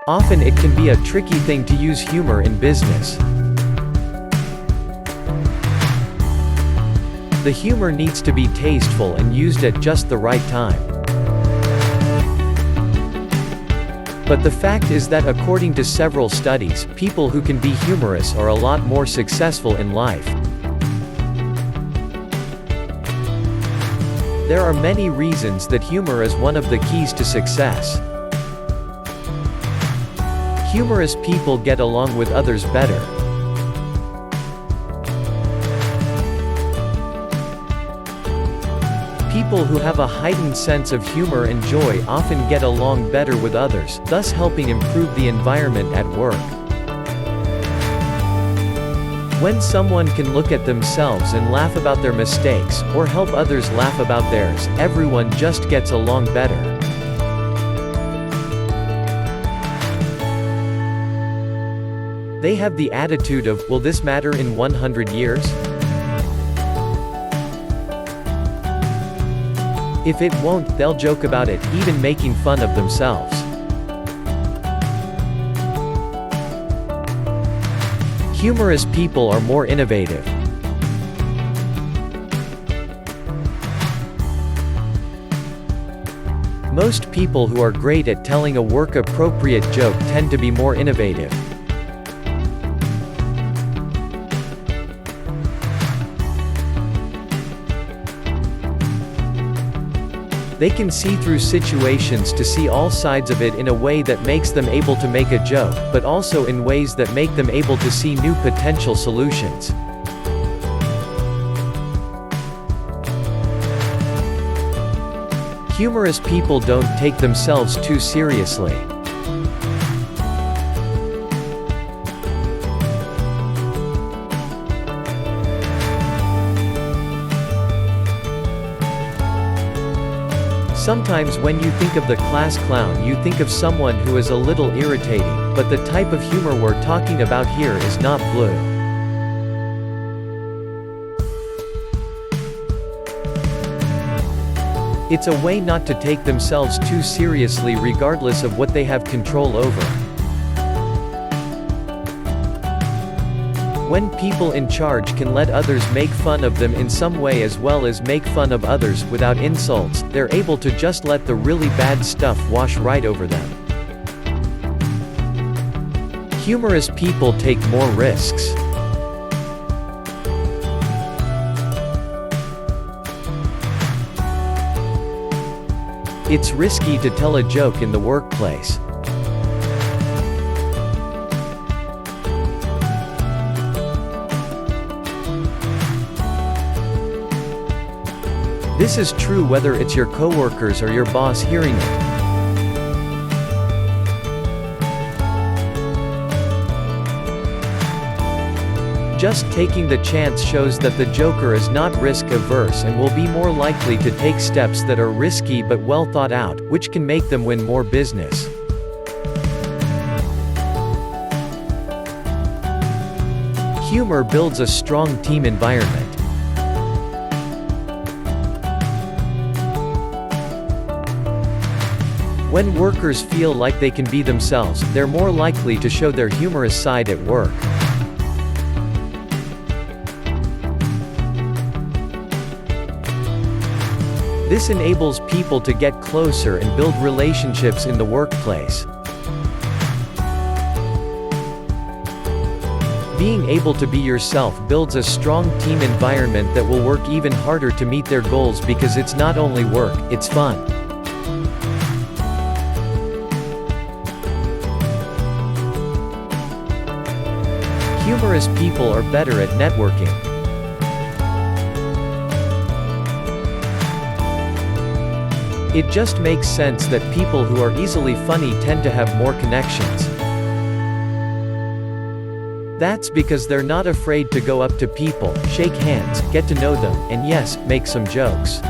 Often it can be a tricky thing to use humor in business. The humor needs to be tasteful and used at just the right time. But the fact is that according to several studies, people who can be humorous are a lot more successful in life. There are many reasons that humor is one of the keys to success. Humorous people get along with others better. People who have a heightened sense of humor and joy often get along better with others, thus helping improve the environment at work. When someone can look at themselves and laugh about their mistakes, or help others laugh about theirs, everyone just gets along better. They have the attitude of, will this matter in 100 years? If it won't, they'll joke about it, even making fun of themselves. Humorous people are more innovative. Most people who are great at telling a work-appropriate joke tend to be more innovative. They can see through situations to see all sides of it in a way that makes them able to make a joke, but also in ways that make them able to see new potential solutions. Humorous people don't take themselves too seriously. Sometimes when you think of the class clown, you think of someone who is a little irritating, but the type of humor we're talking about here is not blue. It's a way not to take themselves too seriously regardless of what they have control over. When people in charge can let others make fun of them in some way as well as make fun of others without insults, they're able to just let the really bad stuff wash right over them. Humorous people take more risks. It's risky to tell a joke in the workplace. This is true whether it's your coworkers or your boss hearing it. Just taking the chance shows that the joker is not risk-averse and will be more likely to take steps that are risky but well thought out, which can make them win more business. Humor builds a strong team environment. When workers feel like they can be themselves, they're more likely to show their humorous side at work. This enables people to get closer and build relationships in the workplace. Being able to be yourself builds a strong team environment that will work even harder to meet their goals because it's not only work, it's fun. Humorous people are better at networking. It just makes sense that people who are easily funny tend to have more connections. That's because they're not afraid to go up to people, shake hands, get to know them, and yes, make some jokes.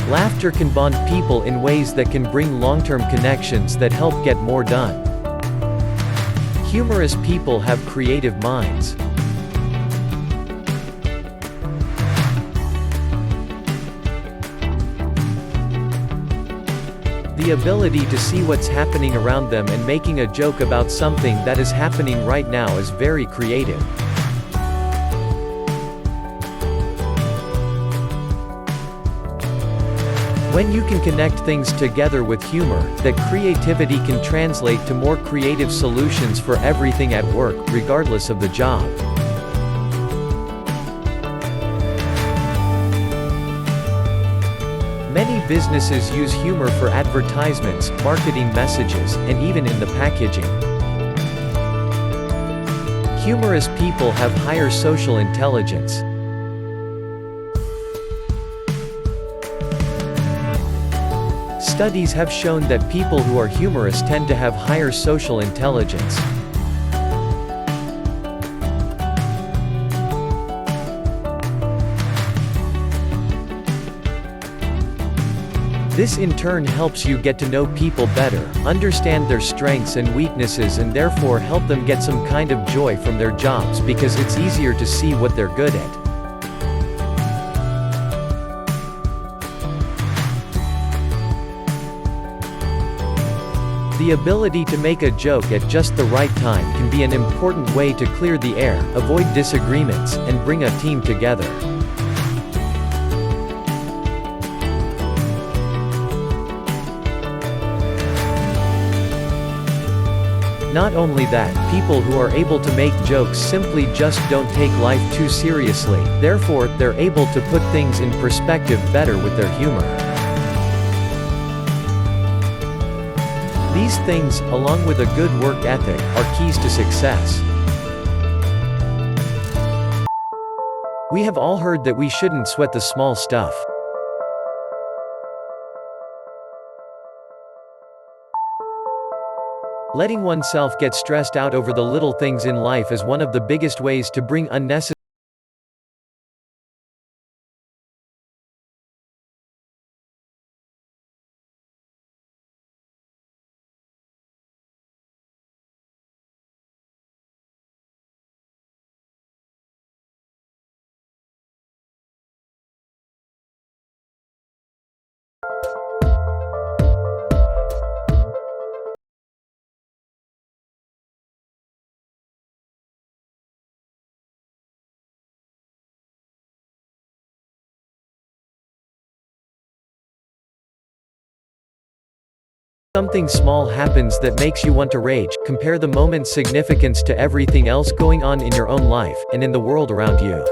Laughter can bond people in ways that can bring long-term connections that help get more done. Humorous people have creative minds. The ability to see what's happening around them and making a joke about something that is happening right now is very creative. When you can connect things together with humor, that creativity can translate to more creative solutions for everything at work, regardless of the job. Many businesses use humor for advertisements, marketing messages, and even in the packaging. Humorous people have higher social intelligence. Studies have shown that people who are humorous tend to have higher social intelligence. This in turn helps you get to know people better, understand their strengths and weaknesses, and therefore help them get some kind of joy from their jobs because it's easier to see what they're good at. The ability to make a joke at just the right time can be an important way to clear the air, avoid disagreements, and bring a team together. Not only that, people who are able to make jokes simply just don't take life too seriously, therefore, they're able to put things in perspective better with their humor. These things, along with a good work ethic, are keys to success. We have all heard that we shouldn't sweat the small stuff. Letting oneself get stressed out over the little things in life is one of the biggest ways to bring unnecessary Something small happens that makes you want to rage. Compare the moment's significance to everything else going on in your own life, and in the world around you.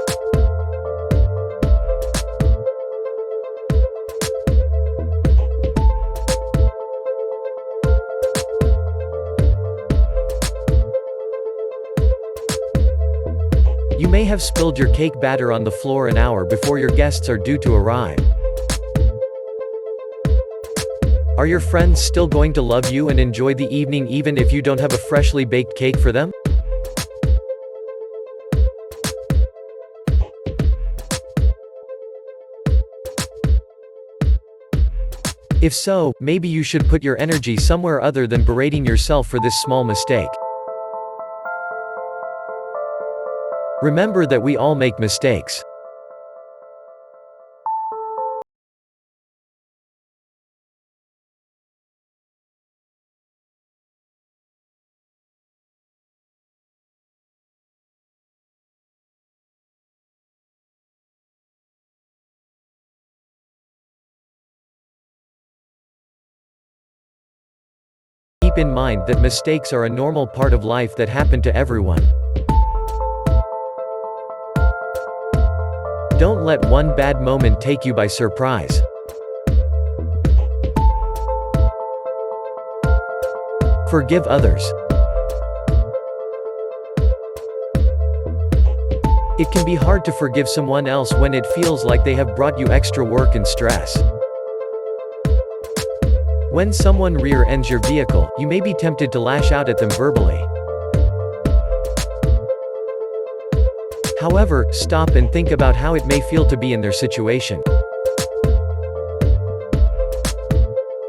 You may have spilled your cake batter on the floor an hour before your guests are due to arrive. Are your friends still going to love you and enjoy the evening even if you don't have a freshly baked cake for them? If so, maybe you should put your energy somewhere other than berating yourself for this small mistake. Remember that we all make mistakes. Keep in mind that mistakes are a normal part of life that happen to everyone. Don't let one bad moment take you by surprise. Forgive others. It can be hard to forgive someone else when it feels like they have brought you extra work and stress. When someone rear-ends your vehicle, you may be tempted to lash out at them verbally. However, stop and think about how it may feel to be in their situation.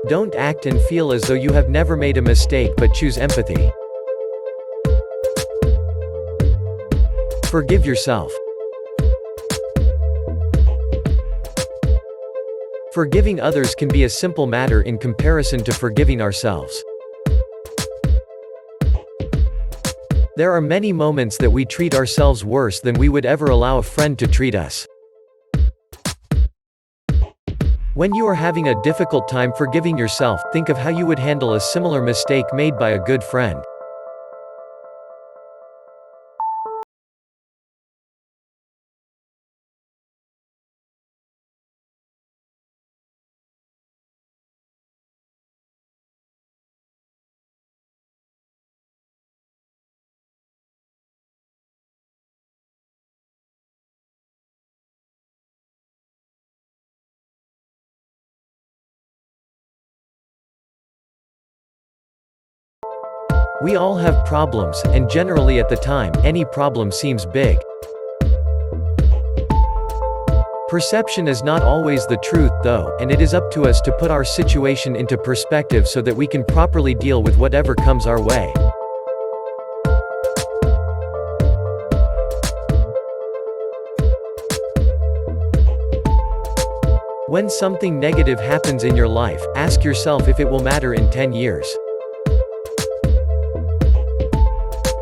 Don't act and feel as though you have never made a mistake, but choose empathy. Forgive yourself. Forgiving others can be a simple matter in comparison to forgiving ourselves. There are many moments that we treat ourselves worse than we would ever allow a friend to treat us. When you are having a difficult time forgiving yourself, think of how you would handle a similar mistake made by a good friend. We all have problems, and generally at the time, any problem seems big. Perception is not always the truth, though, and it is up to us to put our situation into perspective so that we can properly deal with whatever comes our way. When something negative happens in your life, ask yourself if it will matter in 10 years.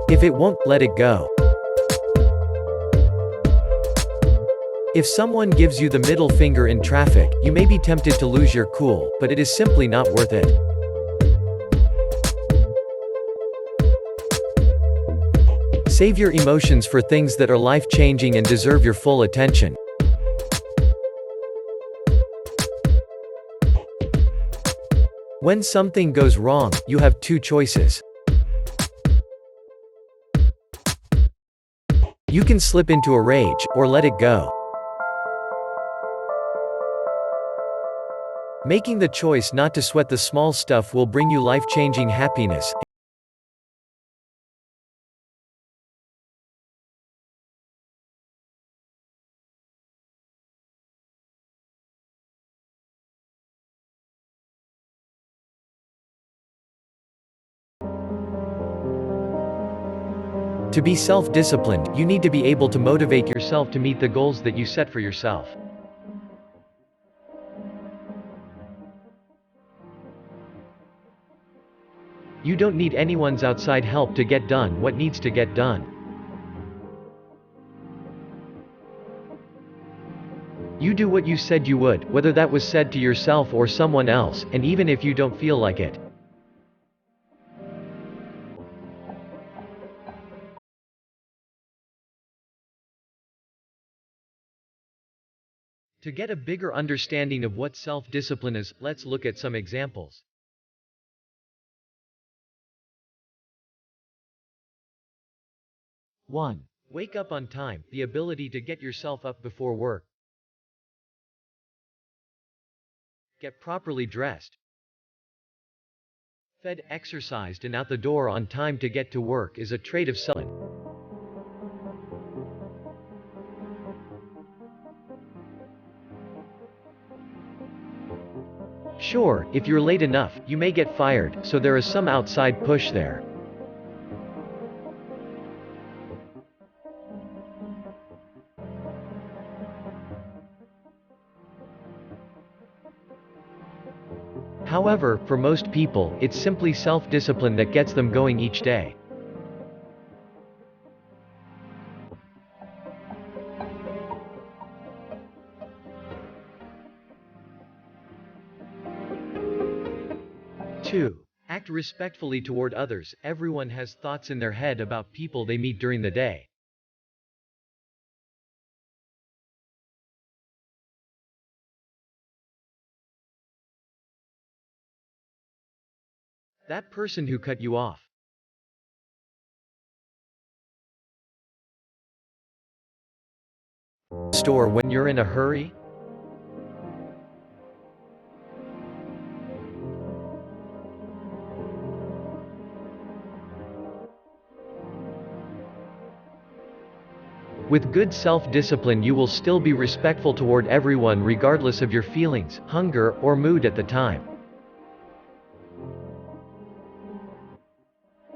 If it won't, let it go. If someone gives you the middle finger in traffic, you may be tempted to lose your cool, but it is simply not worth it. Save your emotions for things that are life-changing and deserve your full attention. When something goes wrong, you have two choices. You can slip into a rage, or let it go. Making the choice not to sweat the small stuff will bring you life-changing happiness. To be self-disciplined, you need to be able to motivate yourself to meet the goals that you set for yourself. You don't need anyone's outside help to get done what needs to get done. You do what you said you would, whether that was said to yourself or someone else, and even if you don't feel like it. To get a bigger understanding of what self-discipline is, let's look at some examples. One. Wake up on time, the ability to get yourself up before work. Get properly dressed, fed, exercised and out the door on time to get to work is a trait of self-discipline. Sure, if you're late enough, you may get fired, so there is some outside push there. However, for most people, it's simply self-discipline that gets them going each day. Two. Act respectfully toward others. Everyone has thoughts in their head about people they meet during the day. That person who cut you off. Store when you're in a hurry. With good self-discipline you will still be respectful toward everyone regardless of your feelings, hunger, or mood at the time.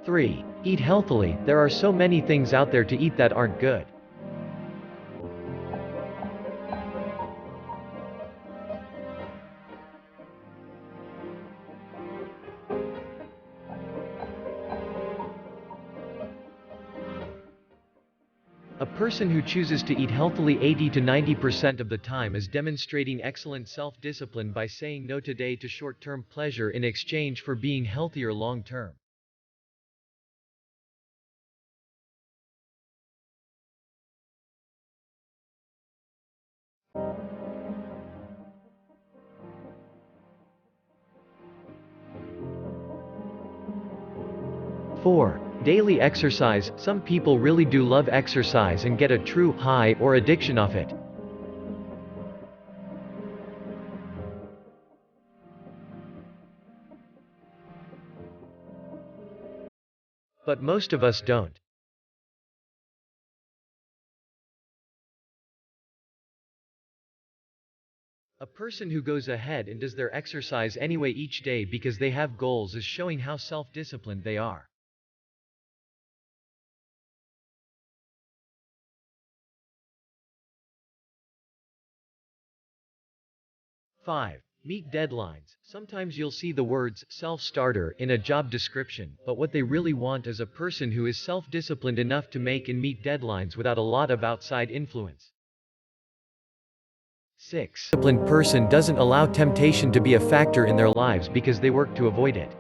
3. Eat healthily. There are so many things out there to eat that aren't good. A person who chooses to eat healthily 80 to 90% of the time is demonstrating excellent self-discipline by saying no today to short-term pleasure in exchange for being healthier long-term. Four, daily exercise. Some people really do love exercise and get a true high or addiction off it. But most of us don't. A person who goes ahead and does their exercise anyway each day because they have goals is showing how self-disciplined they are. 5. Meet deadlines. Sometimes you'll see the words self-starter in a job description, but what they really want is a person who is self-disciplined enough to make and meet deadlines without a lot of outside influence. 6. A disciplined person doesn't allow temptation to be a factor in their lives because they work to avoid it.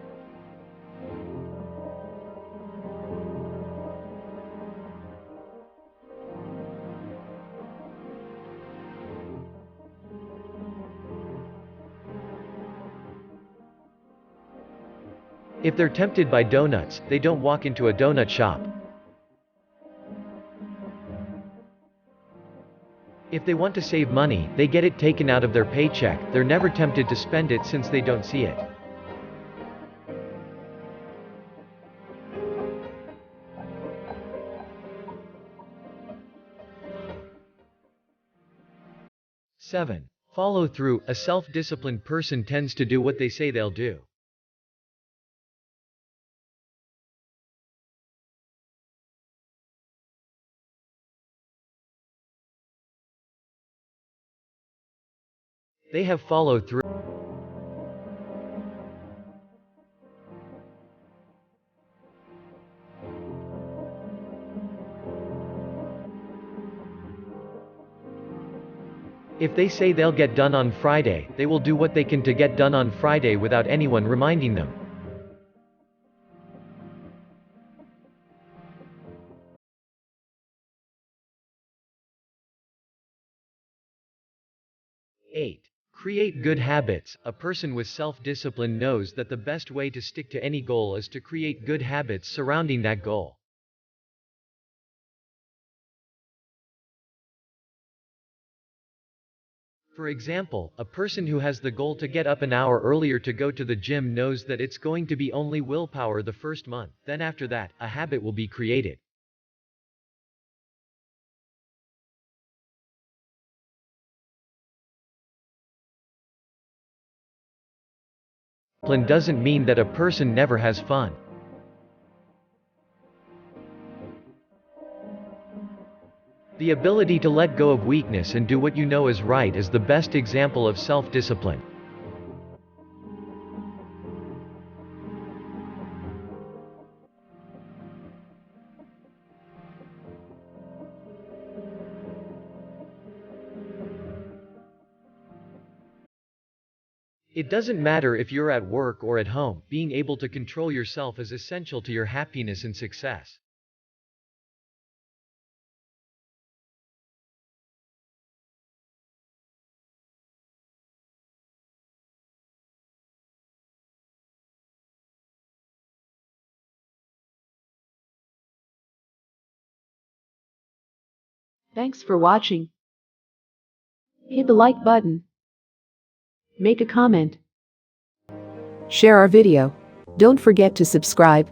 If they're tempted by donuts, they don't walk into a donut shop. If they want to save money, they get it taken out of their paycheck. They're never tempted to spend it since they don't see it. 7. Follow through. A self-disciplined person tends to do what they say they'll do. They have follow through. If they say they'll get done on Friday, they will do what they can to get done on Friday without anyone reminding them. Eight. Create good habits. A person with self-discipline knows that the best way to stick to any goal is to create good habits surrounding that goal. For example, a person who has the goal to get up an hour earlier to go to the gym knows that it's going to be only willpower the first month, then after that, a habit will be created. Discipline doesn't mean that a person never has fun. The ability to let go of weakness and do what you know is right is the best example of self-discipline. It doesn't matter if you're at work or at home, being able to control yourself is essential to your happiness and success. Thanks for watching. Hit the like button. Make a comment. Share our video. Don't forget to subscribe.